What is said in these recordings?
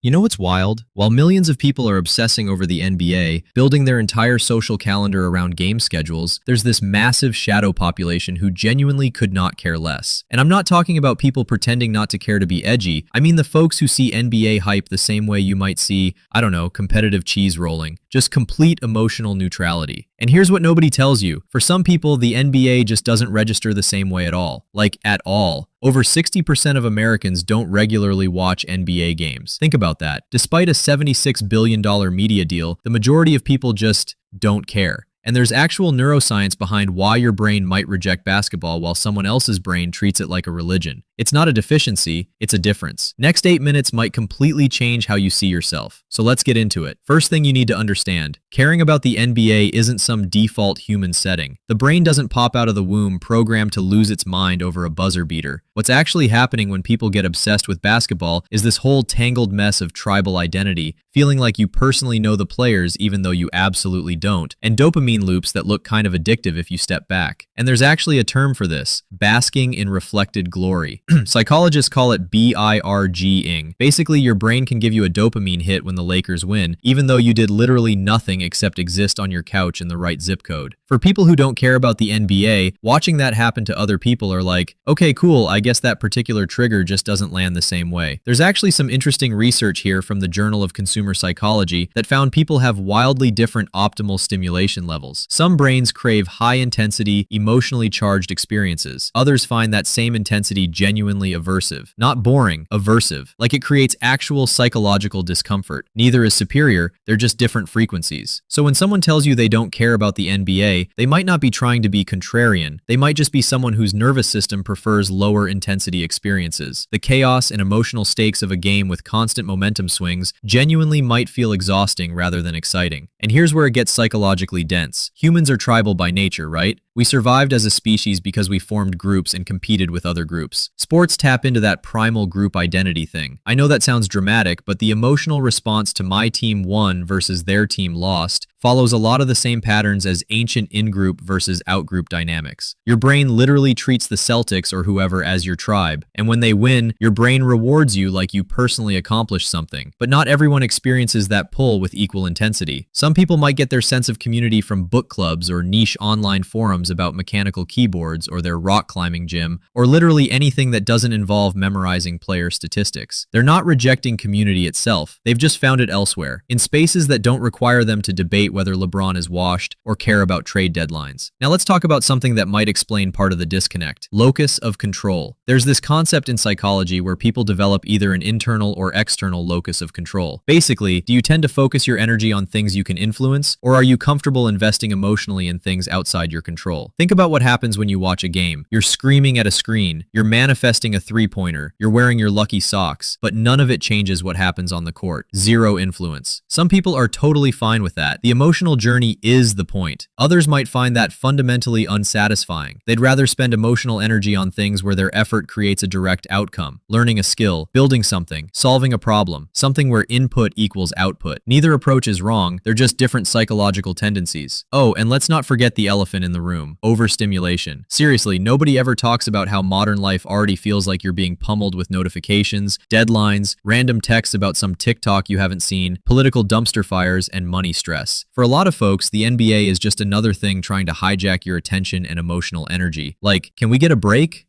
You know what's wild? While millions of people are obsessing over the NBA, building their entire social calendar around game schedules, there's this massive shadow population who genuinely could not care less. And I'm not talking about people pretending not to care to be edgy. I mean the folks who see NBA hype the same way you might see, I don't know, competitive cheese rolling. Just complete emotional neutrality. And here's what nobody tells you. For some people, the NBA just doesn't register the same way at all. Like, at all. Over 60% of Americans don't regularly watch NBA games. Think about that. Despite a $76 billion media deal, the majority of people just don't care. And there's actual neuroscience behind why your brain might reject basketball while someone else's brain treats it like a religion. It's not a deficiency, it's a difference. Next 8 minutes might completely change how you see yourself. So let's get into it. First thing you need to understand, caring about the NBA isn't some default human setting. The brain doesn't pop out of the womb programmed to lose its mind over a buzzer beater. What's actually happening when people get obsessed with basketball is this whole tangled mess of tribal identity, feeling like you personally know the players even though you absolutely don't, and dopamine loops that look kind of addictive if you step back. And there's actually a term for this, basking in reflected glory. Psychologists call it BIRGing. Basically, your brain can give you a dopamine hit when the Lakers win, even though you did literally nothing except exist on your couch in the right zip code. For people who don't care about the NBA, watching that happen to other people are like, okay, cool, I guess that particular trigger just doesn't land the same way. There's actually some interesting research here from the Journal of Consumer Psychology that found people have wildly different optimal stimulation levels. Some brains crave high-intensity, emotionally charged experiences. Others find that same intensity genuinely aversive. Not boring, aversive. Like it creates actual psychological discomfort. Neither is superior, they're just different frequencies. So when someone tells you they don't care about the NBA, they might not be trying to be contrarian. They might just be someone whose nervous system prefers lower intensity experiences. The chaos and emotional stakes of a game with constant momentum swings genuinely might feel exhausting rather than exciting. And here's where it gets psychologically dense. Humans are tribal by nature, right? We survived as a species because we formed groups and competed with other groups. Sports tap into that primal group identity thing. I know that sounds dramatic, but the emotional response to my team won versus their team lost follows a lot of the same patterns as ancient in-group versus out-group dynamics. Your brain literally treats the Celtics or whoever as your tribe, and when they win, your brain rewards you like you personally accomplished something. But not everyone experiences that pull with equal intensity. Some people might get their sense of community from book clubs or niche online forums about mechanical keyboards or their rock climbing gym, or literally anything that doesn't involve memorizing player statistics. They're not rejecting community itself, they've just found it elsewhere, in spaces that don't require them to debate whether LeBron is washed or care about trade deadlines. Now let's talk about something that might explain part of the disconnect, locus of control. There's this concept in psychology where people develop either an internal or external locus of control. Basically, do you tend to focus your energy on things you can influence, or are you comfortable investing emotionally in things outside your control? Think about what happens when you watch a game. You're screaming at a screen, you're manifesting a three-pointer, you're wearing your lucky socks, but none of it changes what happens on the court. Zero influence. Some people are totally fine with that. The emotional journey is the point. Others might find that fundamentally unsatisfying. They'd rather spend emotional energy on things where their effort creates a direct outcome, learning a skill, building something, solving a problem, something where input equals output. Neither approach is wrong, they're just different psychological tendencies. Oh, and let's not forget the elephant in the room, overstimulation. Seriously, nobody ever talks about how modern life already feels like you're being pummeled with notifications, deadlines, random texts about some TikTok you haven't seen, political dumpster fires, and money stress. For a lot of folks, the NBA is just another thing trying to hijack your attention and emotional energy. Like, can we get a break?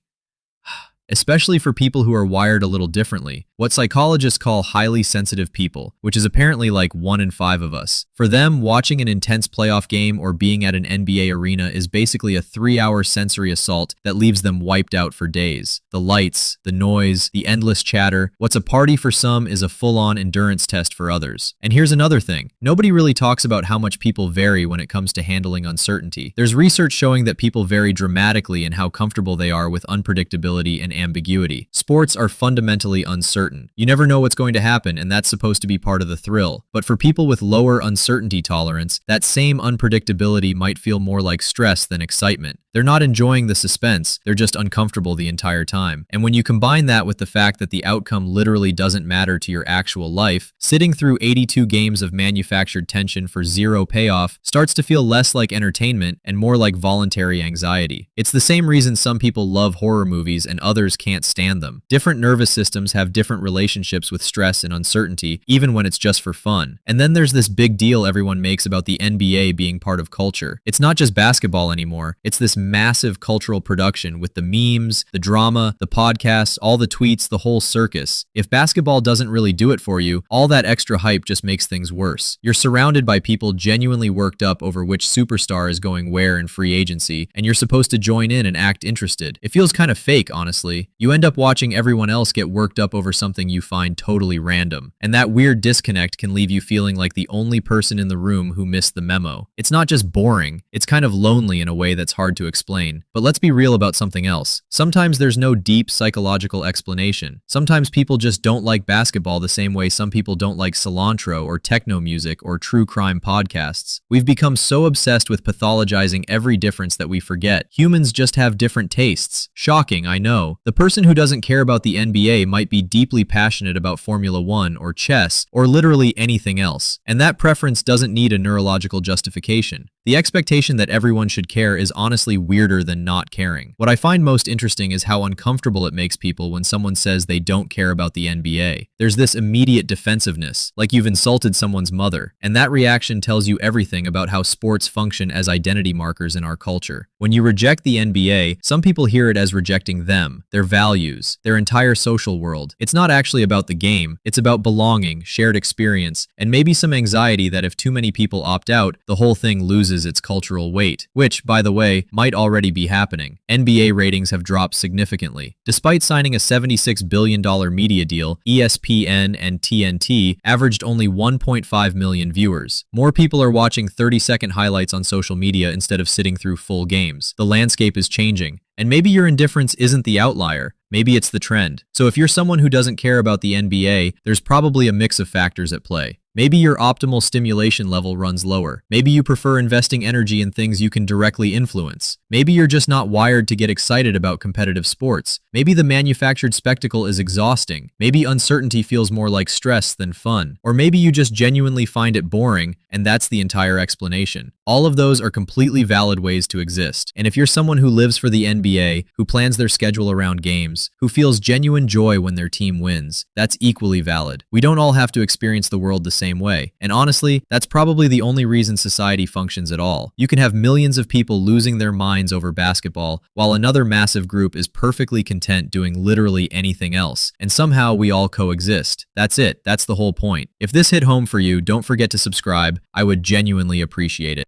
Especially for people who are wired a little differently, what psychologists call highly sensitive people, which is apparently like 1 in 5 of us. For them, watching an intense playoff game or being at an NBA arena is basically a 3-hour sensory assault that leaves them wiped out for days. The lights, the noise, the endless chatter. What's a party for some is a full-on endurance test for others. And here's another thing. Nobody really talks about how much people vary when it comes to handling uncertainty. There's research showing that people vary dramatically in how comfortable they are with unpredictability and ambiguity. Sports are fundamentally uncertain. You never know what's going to happen, and that's supposed to be part of the thrill. But for people with lower uncertainty tolerance, that same unpredictability might feel more like stress than excitement. They're not enjoying the suspense, they're just uncomfortable the entire time. And when you combine that with the fact that the outcome literally doesn't matter to your actual life, sitting through 82 games of manufactured tension for zero payoff starts to feel less like entertainment and more like voluntary anxiety. It's the same reason some people love horror movies and others others can't stand them. Different nervous systems have different relationships with stress and uncertainty, even when it's just for fun. And then there's this big deal everyone makes about the NBA being part of culture. It's not just basketball anymore. It's this massive cultural production with the memes, the drama, the podcasts, all the tweets, the whole circus. If basketball doesn't really do it for you, all that extra hype just makes things worse. You're surrounded by people genuinely worked up over which superstar is going where in free agency, and you're supposed to join in and act interested. It feels kind of fake, honestly. You end up watching everyone else get worked up over something you find totally random. And that weird disconnect can leave you feeling like the only person in the room who missed the memo. It's not just boring, it's kind of lonely in a way that's hard to explain. But let's be real about something else. Sometimes there's no deep psychological explanation. Sometimes people just don't like basketball the same way some people don't like cilantro or techno music or true crime podcasts. We've become so obsessed with pathologizing every difference that we forget humans just have different tastes. Shocking, I know. The person who doesn't care about the NBA might be deeply passionate about Formula One or chess or literally anything else. And that preference doesn't need a neurological justification. The expectation that everyone should care is honestly weirder than not caring. What I find most interesting is how uncomfortable it makes people when someone says they don't care about the NBA. There's this immediate defensiveness, like you've insulted someone's mother, and that reaction tells you everything about how sports function as identity markers in our culture. When you reject the NBA, some people hear it as rejecting them, their values, their entire social world. It's not actually about the game, it's about belonging, shared experience, and maybe some anxiety that if too many people opt out, the whole thing loses its cultural weight, which, by the way, might already be happening. NBA ratings have dropped significantly. Despite signing a $76 billion media deal, ESPN and TNT averaged only 1.5 million viewers. More people are watching 30-second highlights on social media instead of sitting through full games. The landscape is changing. And maybe your indifference isn't the outlier. Maybe it's the trend. So if you're someone who doesn't care about the NBA, there's probably a mix of factors at play. Maybe your optimal stimulation level runs lower. Maybe you prefer investing energy in things you can directly influence. Maybe you're just not wired to get excited about competitive sports. Maybe the manufactured spectacle is exhausting. Maybe uncertainty feels more like stress than fun. Or maybe you just genuinely find it boring, and that's the entire explanation. All of those are completely valid ways to exist. And if you're someone who lives for the NBA, who plans their schedule around games, who feels genuine joy when their team wins, that's equally valid. We don't all have to experience the world the same way. And honestly, that's probably the only reason society functions at all. You can have millions of people losing their minds over basketball, while another massive group is perfectly content doing literally anything else. And somehow we all coexist. That's it. That's the whole point. If this hit home for you, don't forget to subscribe. I would genuinely appreciate it.